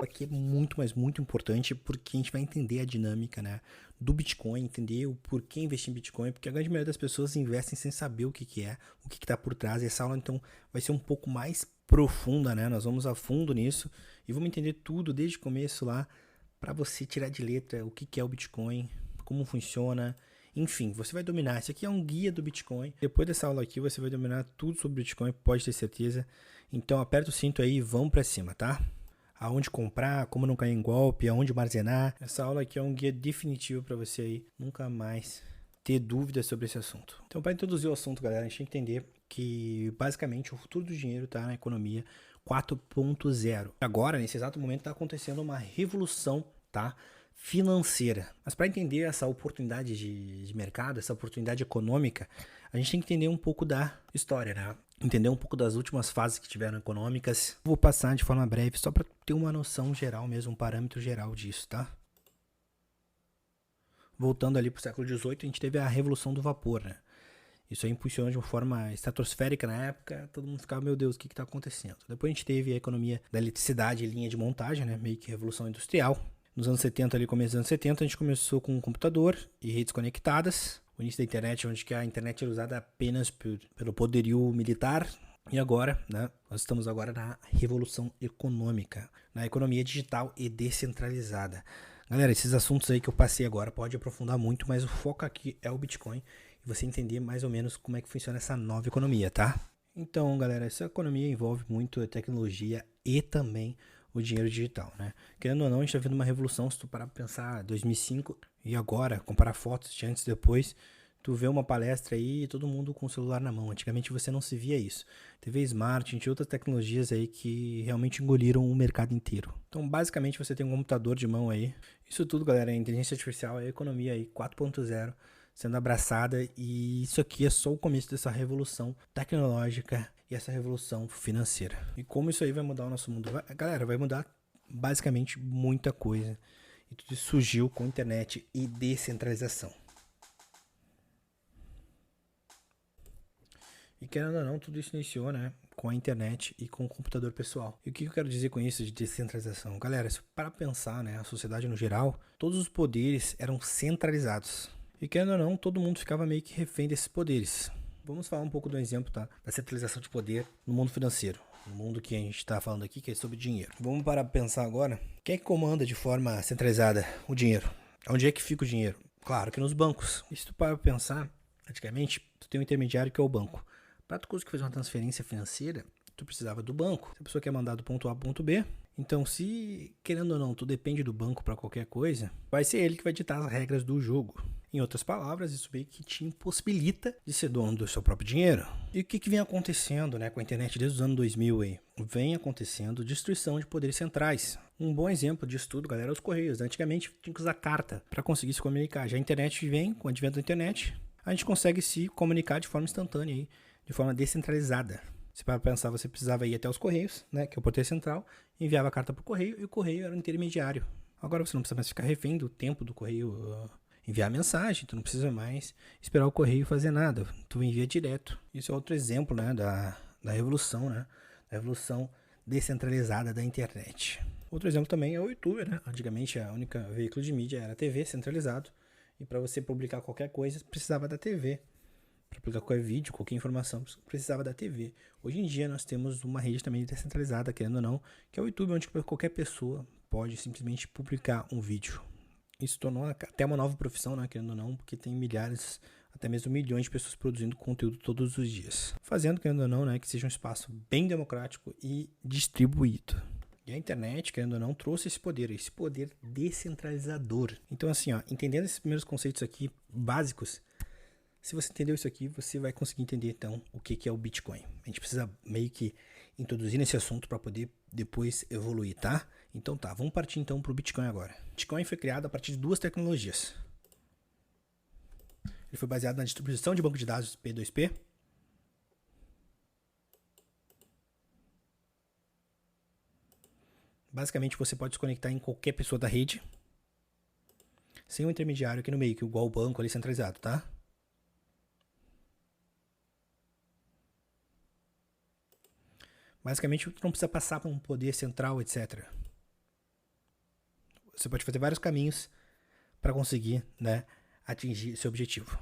aqui é muito, mas muito importante porque a gente vai entender a dinâmica, né, do Bitcoin, entender o porquê investir em Bitcoin, porque a grande maioria das pessoas investem sem saber o que que é, o que que tá por trás. E essa aula, então, vai ser um pouco mais profunda, né? Nós vamos a fundo nisso e vamos entender tudo desde o começo lá para você tirar de letra o que que é o Bitcoin, como funciona. Enfim, você vai dominar. Isso aqui é um guia do Bitcoin. Depois dessa aula aqui, você vai dominar tudo sobre Bitcoin, pode ter certeza. Então, aperta o cinto aí e vamos para cima, tá? Aonde comprar, como não cair em golpe, aonde armazenar. Essa aula aqui é um guia definitivo para você aí nunca mais ter dúvidas sobre esse assunto. Então, para introduzir o assunto, galera, a gente tem que entender que basicamente o futuro do dinheiro está na economia 4.0. Agora, nesse exato momento, está acontecendo uma revolução, tá? Financeira. Mas para entender essa oportunidade de mercado, essa oportunidade econômica, a gente tem que entender um pouco da história, né? Entender um pouco das últimas fases que tiveram econômicas. Vou passar de forma breve só para ter uma noção geral mesmo, um parâmetro geral disso, tá? Voltando ali para o século XVIII, a gente teve a Revolução do Vapor, né? Isso aí impulsionou de uma forma estratosférica na época, todo mundo ficava, meu Deus, o que está acontecendo? Depois a gente teve a economia da eletricidade e linha de montagem, né? Meio que Revolução Industrial. Nos anos 70, ali, começo dos anos 70, a gente começou com um computador e redes conectadas. O início da internet, onde que a internet era usada apenas pelo poderio militar. E agora, né, nós estamos agora na revolução econômica, na economia digital e descentralizada. Galera, esses assuntos aí que eu passei agora pode aprofundar muito, mas o foco aqui é o Bitcoin e você entender mais ou menos como é que funciona essa nova economia, tá? Então, galera, essa economia envolve muito a tecnologia e também o dinheiro digital, né? Querendo ou não, a gente tá vendo uma revolução. Se tu parar pra pensar 2005 e agora, comparar fotos de antes e depois, tu vê uma palestra aí e todo mundo com o celular na mão. Antigamente você não se via isso. TV Smart, tinha outras tecnologias aí que realmente engoliram o mercado inteiro. Então, basicamente, você tem um computador de mão aí. Isso tudo, galera, é inteligência artificial, é a economia aí 4.0 sendo abraçada, e isso aqui é só o começo dessa revolução tecnológica e essa revolução financeira. E como isso aí vai mudar o nosso mundo? Galera, vai mudar basicamente muita coisa. E tudo isso surgiu com internet e descentralização. E querendo ou não, tudo isso iniciou, né, com a internet e com o computador pessoal. E o que eu quero dizer com isso de descentralização? Galera, para pensar, né, a sociedade no geral, todos os poderes eram centralizados. E querendo ou não, todo mundo ficava meio que refém desses poderes. Vamos falar um pouco do exemplo, tá, da centralização de poder no mundo financeiro. No mundo que a gente está falando aqui, que é sobre dinheiro. Vamos parar para pensar agora. Quem é que comanda de forma centralizada o dinheiro? Onde é que fica o dinheiro? Claro que nos bancos. E se tu parar para pensar, praticamente, tu tem um intermediário que é o banco. Para tu conseguir fazer uma transferência financeira, tu precisava do banco. Se a pessoa quer mandar do ponto A para o ponto B, então se, querendo ou não, tu depende do banco para qualquer coisa, vai ser ele que vai ditar as regras do jogo. Em outras palavras, isso meio que te impossibilita de ser dono do seu próprio dinheiro. E o que vem acontecendo, né, com a internet desde os anos 2000 aí? Vem acontecendo destruição de poderes centrais. Um bom exemplo disso tudo, galera, é os Correios. Antigamente tinha que usar carta para conseguir se comunicar. Já a internet vem, com o advento da internet, a gente consegue se comunicar de forma instantânea aí, de forma descentralizada. Se para pensar, você precisava ir até os Correios, né, que é o poder central, enviava a carta para o Correio e o Correio era o intermediário. Agora você não precisa mais ficar refém do tempo do Correio enviar mensagem, tu não precisa mais esperar o Correio fazer nada, tu envia direto. Isso é outro exemplo, né, da revolução, né, da revolução descentralizada da internet. Outro exemplo também é o YouTube, né? Antigamente a única veículo de mídia era a TV centralizado, e para você publicar qualquer coisa precisava da TV. Para publicar qualquer vídeo, qualquer informação, precisava da TV. Hoje em dia nós temos uma rede também descentralizada, querendo ou não, que é o YouTube, onde qualquer pessoa pode simplesmente publicar um vídeo. Isso tornou até uma nova profissão, né, querendo ou não, porque tem milhares, até mesmo milhões de pessoas produzindo conteúdo todos os dias. Fazendo, querendo ou não, né, que seja um espaço bem democrático e distribuído. E a internet, querendo ou não, trouxe esse poder descentralizador. Então, assim, ó, entendendo esses primeiros conceitos aqui básicos, se você entendeu isso aqui, você vai conseguir entender, então, o que é o Bitcoin. A gente precisa meio que introduzir nesse assunto para poder depois evoluir, tá? Então tá, vamos partir então para o Bitcoin agora. O Bitcoin foi criado a partir de duas tecnologias. Ele foi baseado na distribuição de banco de dados P2P. Basicamente, você pode se conectar em qualquer pessoa da rede, sem um intermediário aqui no meio, que é igual o banco ali centralizado, tá? Basicamente, tu não precisa passar por um poder central, etc. você pode fazer vários caminhos para conseguir, né, atingir seu objetivo.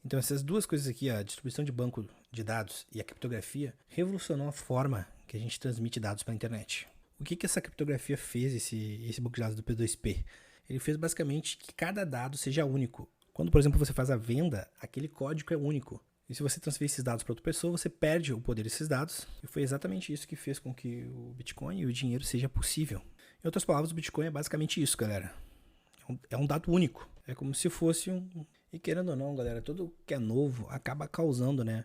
Então essas duas coisas aqui, a distribuição de banco de dados e a criptografia, revolucionou a forma que a gente transmite dados para a internet. O que essa criptografia fez, esse banco de dados do P2P? Ele fez basicamente que cada dado seja único. Quando, por exemplo, você faz a venda, aquele código é único. E se você transferir esses dados para outra pessoa, você perde o poder desses dados. E foi exatamente isso que fez com que o Bitcoin e o dinheiro seja possível. Em outras palavras, o Bitcoin é basicamente isso, galera. É um dado único. É como se fosse um... E querendo ou não, galera, tudo que é novo acaba causando, né,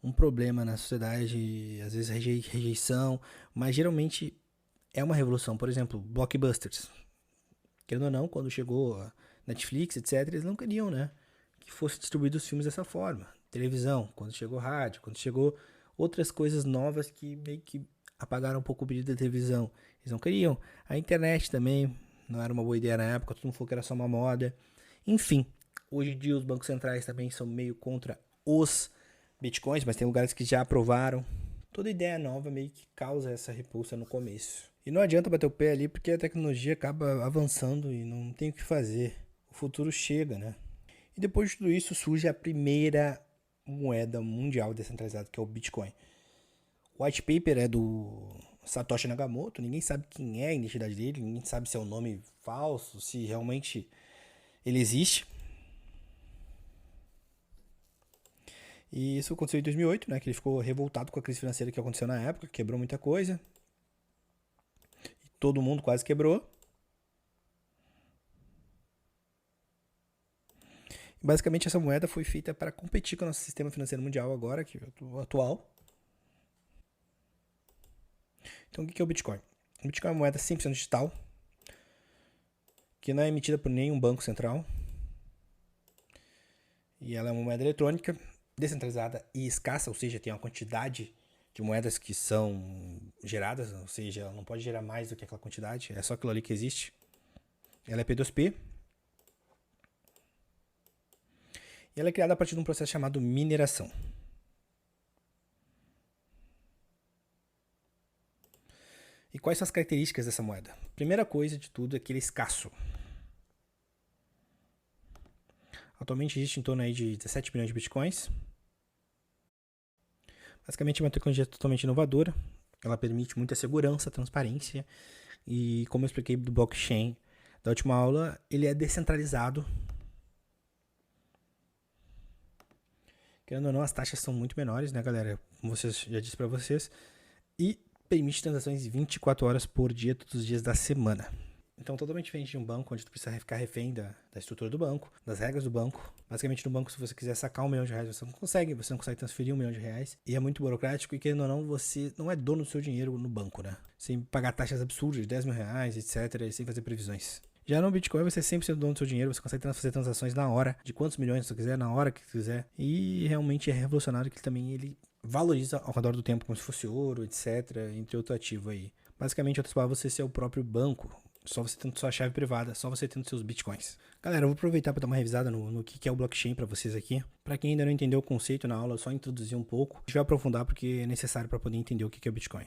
um problema na sociedade, às vezes rejeição, mas geralmente é uma revolução. Por exemplo, blockbusters. Querendo ou não, quando chegou a Netflix, etc., eles não queriam, né, que fosse distribuído os filmes dessa forma. Televisão, quando chegou rádio, quando chegou outras coisas novas que meio que apagaram um pouco o brilho da televisão. Eles não queriam. A internet também não era uma boa ideia na época, todo mundo falou que era só uma moda. Enfim, hoje em dia os bancos centrais também são meio contra os bitcoins, mas tem lugares que já aprovaram. Toda ideia nova meio que causa essa repulsa no começo. E não adianta bater o pé ali porque a tecnologia acaba avançando e não tem o que fazer. O futuro chega, né? E depois de tudo isso surge a primeira moeda mundial descentralizada, que é o Bitcoin. O white paper é do Satoshi Nakamoto, ninguém sabe quem é a identidade dele, ninguém sabe se é um nome falso, se realmente ele existe. E isso aconteceu em 2008, né, que ele ficou revoltado com a crise financeira que aconteceu na época, quebrou muita coisa. E todo mundo quase quebrou. Basicamente, essa moeda foi feita para competir com o nosso sistema financeiro mundial agora, que é o atual. Então, o que é o Bitcoin? O Bitcoin é uma moeda 100% digital, que não é emitida por nenhum banco central. E ela é uma moeda eletrônica, descentralizada e escassa, ou seja, tem uma quantidade de moedas que são geradas, ou seja, ela não pode gerar mais do que aquela quantidade, é só aquilo ali que existe. Ela é P2P. E ela é criada a partir de um processo chamado mineração. E quais são as características dessa moeda? Primeira coisa de tudo é que ele é escasso. Atualmente existe em torno aí de 17 milhões de bitcoins. Basicamente é uma tecnologia totalmente inovadora. Ela permite muita segurança, transparência. E como eu expliquei do blockchain da última aula, ele é descentralizado. Querendo ou não, as taxas são muito menores, né, galera? Como eu já disse para vocês. E permite transações 24 horas por dia, todos os dias da semana. Então, totalmente diferente de um banco, onde tu precisa ficar refém da estrutura do banco, das regras do banco. Basicamente, no banco, se você quiser sacar R$1 milhão, você não consegue transferir R$1 milhão. E é muito burocrático, e querendo ou não, você não é dono do seu dinheiro no banco, né? Sem pagar taxas absurdas de R$10 mil, etc., e sem fazer previsões. Já no Bitcoin, você é 100% dono do seu dinheiro, você consegue fazer transações na hora, de quantos milhões você quiser, na hora que quiser. E realmente é revolucionário que também ele valoriza ao redor do tempo, como se fosse ouro, etc., entre outro ativo aí. Basicamente, em outras palavras, você ser o próprio banco. Só você tendo sua chave privada, só você tendo seus bitcoins. Galera, eu vou aproveitar para dar uma revisada no que é o blockchain para vocês aqui. Para quem ainda não entendeu o conceito na aula, eu só introduzir um pouco. A gente vai aprofundar porque é necessário para poder entender o que é o Bitcoin.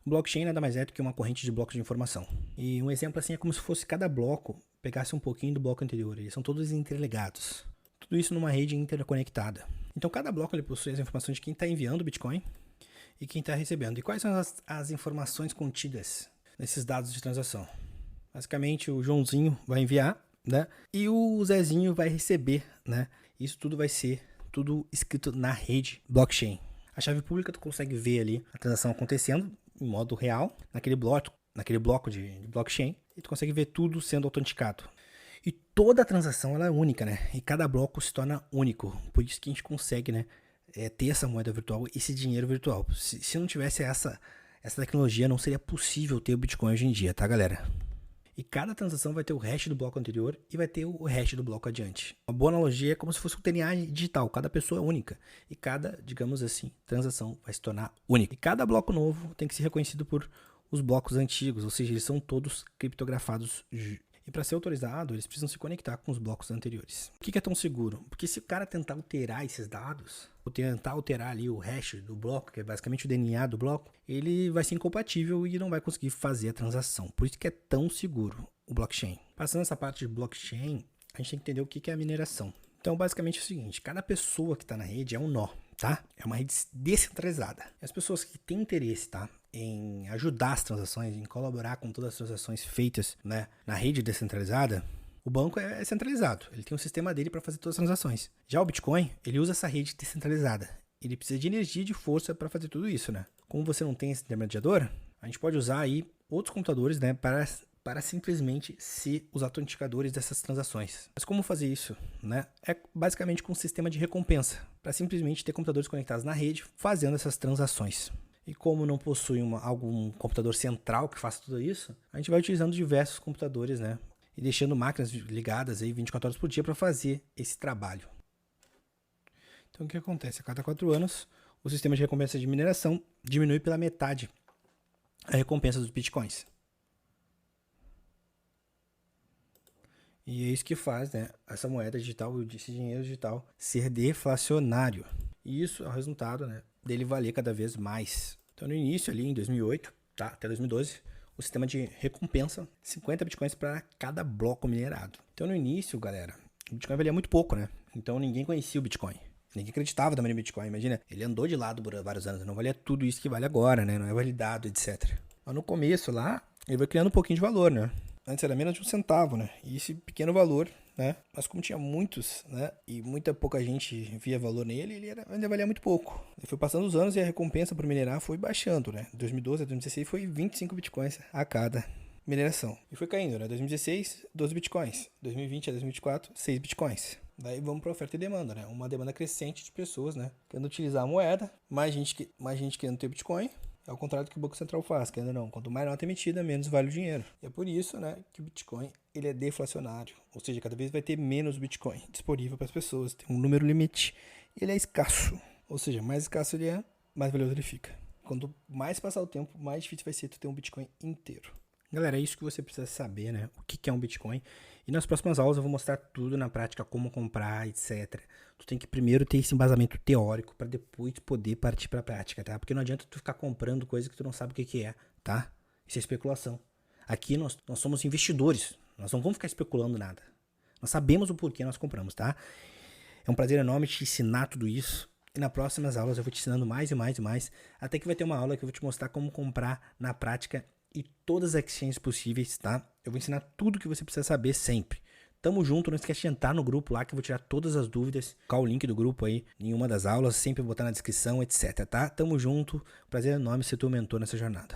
O blockchain nada mais é do que uma corrente de blocos de informação. E um exemplo assim é como se fosse cada bloco pegasse um pouquinho do bloco anterior. Eles são todos interligados. Tudo isso numa rede interconectada. Então cada bloco ele possui as informações de quem está enviando o Bitcoin e quem está recebendo. E quais são as informações contidas nesses dados de transação? Basicamente, o Joãozinho vai enviar, né? E o Zezinho vai receber, né? Isso tudo vai ser tudo escrito na rede blockchain. A chave pública tu consegue ver ali a transação acontecendo em modo real, naquele bloco de blockchain, e tu consegue ver tudo sendo autenticado. E toda a transação ela é única, né? E cada bloco se torna único. Por isso que a gente consegue, né? Ter essa moeda virtual, esse dinheiro virtual. Se não tivesse essa tecnologia, não seria possível ter o Bitcoin hoje em dia, tá, galera? E cada transação vai ter o hash do bloco anterior e vai ter o hash do bloco adiante. Uma boa analogia é como se fosse um DNA digital. Cada pessoa é única. E cada, digamos assim, transação vai se tornar única. E cada bloco novo tem que ser reconhecido por os blocos antigos. Ou seja, eles são todos criptografados. E para ser autorizado, eles precisam se conectar com os blocos anteriores. Por que é tão seguro? Porque se o cara tentar alterar esses dados, ou tentar alterar ali o hash do bloco, que é basicamente o DNA do bloco, ele vai ser incompatível e não vai conseguir fazer a transação. Por isso que é tão seguro o blockchain. Passando essa parte de blockchain, a gente tem que entender o que é a mineração. Então, basicamente é o seguinte, cada pessoa que está na rede é um nó, tá? É uma rede descentralizada. E as pessoas que têm interesse, tá, em ajudar as transações, em colaborar com todas as transações feitas, né, na rede descentralizada, o banco é centralizado. Ele tem um sistema dele para fazer todas as transações. Já o Bitcoin, ele usa essa rede descentralizada. Ele precisa de energia e de força para fazer tudo isso, né? Como você não tem esse intermediador, a gente pode usar aí outros computadores, né, para simplesmente ser os autenticadores dessas transações. Mas como fazer isso, né? É basicamente com um sistema de recompensa, para simplesmente ter computadores conectados na rede fazendo essas transações. E como não possui algum computador central que faça tudo isso, a gente vai utilizando diversos computadores, né? E deixando máquinas ligadas aí 24 horas por dia para fazer esse trabalho. Então o que acontece? A cada 4 anos, o sistema de recompensa de mineração diminui pela metade a recompensa dos bitcoins. E é isso que faz, né, essa moeda digital, esse dinheiro digital, ser deflacionário. E isso é o resultado, né, dele valer cada vez mais. Então, no início, ali em 2008, tá, até 2012, o sistema de recompensa 50 bitcoins para cada bloco minerado. Então, no início, galera, o Bitcoin valia muito pouco, né? Então, ninguém conhecia o Bitcoin. Ninguém acreditava também no Bitcoin. Imagina, ele andou de lado por vários anos, não valia tudo isso que vale agora, né? Não é validado, etc. Mas no começo lá, ele vai criando um pouquinho de valor, né? Antes era menos de 1 centavo, né? E esse pequeno valor, né? Mas como tinha muitos, né? E muita pouca gente via valor nele, ele ainda valia muito pouco. Ele foi passando os anos e a recompensa por minerar foi baixando, né? De 2012 a 2016 foi 25 bitcoins a cada mineração. E foi caindo, né? 2016, 12 bitcoins. 2020 a 2024, 6 bitcoins. Daí vamos para oferta e demanda, né? Uma demanda crescente de pessoas, né? Querendo utilizar a moeda, mais gente querendo ter Bitcoin. É o contrário do que o Banco Central faz, querendo ou não. Quanto mais nota emitida, menos vale o dinheiro. E é por isso, né, que o Bitcoin ele é deflacionário. Ou seja, cada vez vai ter menos Bitcoin disponível para as pessoas. Tem um número limite. Ele é escasso. Ou seja, mais escasso ele é, mais valioso ele fica. Quanto mais passar o tempo, mais difícil vai ser tu ter um Bitcoin inteiro. Galera, é isso que você precisa saber, né? O que é um Bitcoin. E nas próximas aulas eu vou mostrar tudo na prática, como comprar, etc. Tu tem que primeiro ter esse embasamento teórico para depois poder partir para a prática, tá? Porque não adianta tu ficar comprando coisa que tu não sabe o que é, tá? Isso é especulação. Aqui nós somos investidores, nós não vamos ficar especulando nada. Nós sabemos o porquê nós compramos, tá? É um prazer enorme te ensinar tudo isso. E nas próximas aulas eu vou te ensinando mais e mais e mais, até que vai ter uma aula que eu vou te mostrar como comprar na prática e todas as exchanges possíveis, tá? Eu vou ensinar tudo que você precisa saber sempre. Tamo junto, não esquece de entrar no grupo lá que eu vou tirar todas as dúvidas. Colocar o link do grupo aí em uma das aulas, sempre botar na descrição, etc, tá? Tamo junto, prazer enorme ser teu mentor nessa jornada.